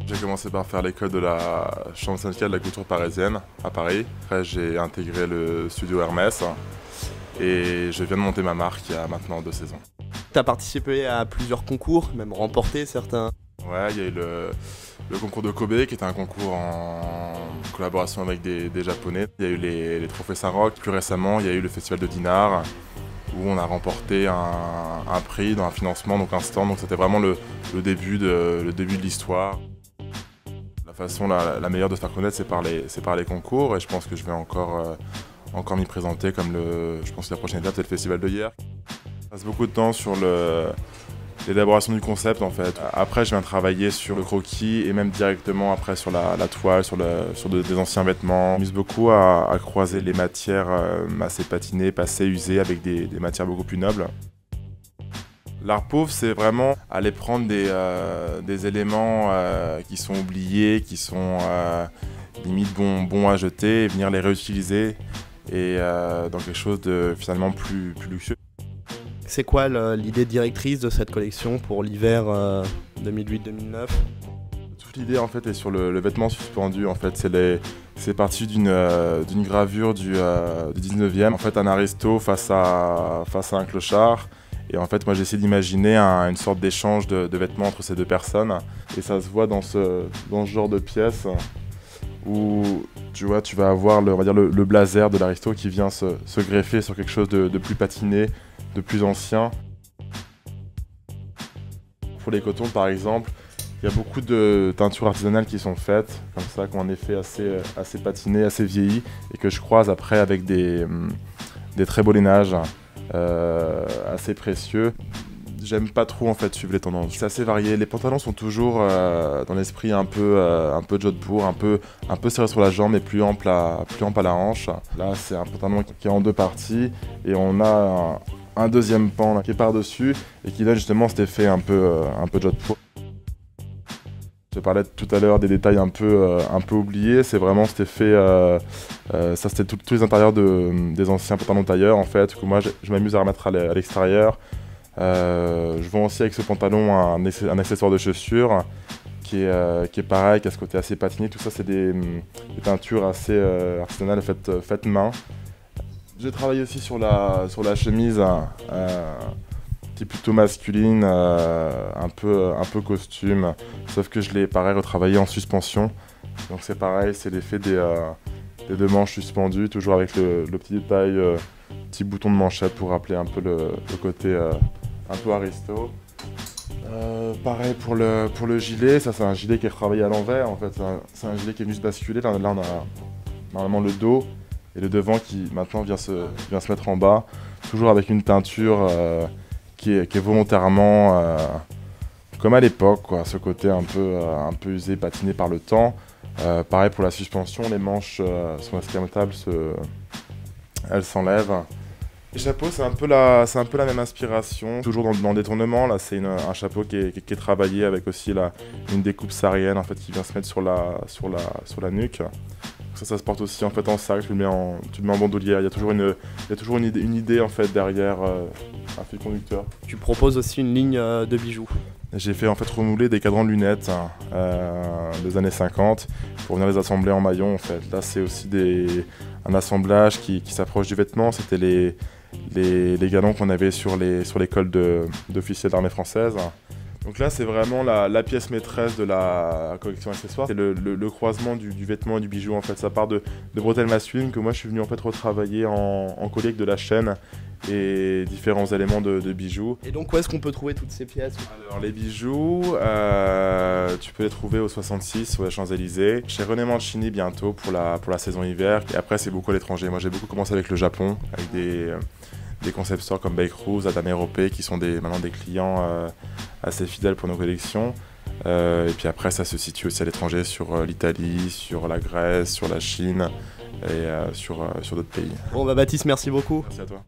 J'ai commencé par faire l'école de la chambre syndicale de la couture parisienne à Paris. Après j'ai intégré le studio Hermès et je viens de monter ma marque il y a maintenant 2 saisons. Tu as participé à plusieurs concours, même remporté certains. Ouais, il y a eu le concours de Kobe qui était un concours en collaboration avec des Japonais. Il y a eu les trophées Saint-Roch. Plus récemment, il y a eu le festival de Dinard où on a remporté un prix dans un financement, donc un stand. Donc c'était vraiment le début de l'histoire. La façon la meilleure de se faire connaître, c'est par les concours, et je pense que je vais encore m'y présenter comme je pense que la prochaine étape, c'est le festival de Hyères. Je passe beaucoup de temps sur l'élaboration du concept en fait. Après, je viens travailler sur le croquis et même directement après sur la toile, sur des anciens vêtements. Je m'amuse beaucoup à croiser les matières assez patinées, passées, usées avec des matières beaucoup plus nobles. L'art pauvre, c'est vraiment aller prendre des éléments qui sont oubliés, qui sont limite bons à jeter, et venir les réutiliser et dans quelque chose de finalement plus luxueux. C'est quoi l'idée directrice de cette collection pour l'hiver 2008-2009? Toute l'idée en fait est sur le vêtement suspendu. En fait, c'est parti d'une gravure du 19e. En fait, un aristo face à un clochard. Et en fait, moi j'ai essayé d'imaginer une sorte d'échange de vêtements entre ces deux personnes. Et ça se voit dans ce genre de pièce où tu vois, tu vas avoir le blazer de l'aristo qui vient se greffer sur quelque chose de plus patiné, de plus ancien. Pour les cotons par exemple, il y a beaucoup de teintures artisanales qui sont faites, comme ça, qui ont un effet assez patiné, assez vieilli, et que je croise après avec des très beaux lainages assez précieux. J'aime pas trop en fait suivre les tendances. C'est assez varié. Les pantalons sont toujours dans l'esprit un peu jodhpur, un peu serré sur la jambe et plus ample à la hanche. Là, c'est un pantalon qui est en 2 parties et on a un deuxième pan là, qui est par-dessus et qui donne justement cet effet un peu jodhpur. Je parlais tout à l'heure des détails un peu oubliés, c'est vraiment cet effet, ça c'était tous les intérieurs des anciens pantalons tailleurs en fait, que moi je m'amuse à remettre à l'extérieur. Je vends aussi avec ce pantalon un accessoire de chaussure qui est pareil, qui a ce côté assez patiné. Tout ça c'est des teintures assez artisanales faites main. J'ai travaillé aussi sur la chemise qui est plutôt masculine, un peu costume, sauf que je l'ai pareil retravaillé en suspension. Donc c'est pareil, c'est l'effet des 2 manches suspendues, toujours avec le petit détail, petit bouton de manchette pour rappeler un peu le côté un peu aristo. Pareil pour le gilet, ça c'est un gilet qui est retravaillé à l'envers en fait, c'est un gilet qui est venu se basculer. Là on a normalement le dos et le devant qui maintenant vient se mettre en bas, toujours avec une teinture qui est volontairement comme à l'époque, quoi, ce côté un peu usé, patiné par le temps. Pareil pour la suspension, les manches sont escamotables, elles s'enlèvent. Les chapeaux, c'est un peu la même inspiration, toujours dans le détournement. Là, c'est un chapeau qui est travaillé avec aussi une découpe saharienne en fait, qui vient se mettre sur la nuque. Ça se porte aussi en fait en sac, tu le mets en bandoulière. Il y a toujours une idée en fait derrière un fil conducteur. Tu proposes aussi une ligne de bijoux. J'ai fait en fait remouler des cadrans de lunettes des années 50 pour venir les assembler en maillon en fait. Là c'est aussi un assemblage qui s'approche du vêtement. C'était les galons qu'on avait sur l'école d'officiers de l'armée française. Donc là c'est vraiment la pièce maîtresse de la collection accessoire. C'est le croisement du vêtement et du bijou en fait. Ça part de bretelles masculines que moi je suis venu en fait retravailler en collier de la chaîne et différents éléments de bijoux. Et donc où est-ce qu'on peut trouver toutes ces pièces? Alors les bijoux, tu peux les trouver au 66 sur les Champs-Élysées, chez René Mancini bientôt pour la saison hiver. Et après c'est beaucoup à l'étranger. Moi j'ai beaucoup commencé avec le Japon, avec des concept stores comme Bakeroos, Adam Europé qui sont maintenant des clients assez fidèles pour nos collections. Et puis après ça se situe aussi à l'étranger sur l'Italie, sur la Grèce, sur la Chine et sur d'autres pays. Bon bah Baptiste, merci beaucoup. Merci à toi.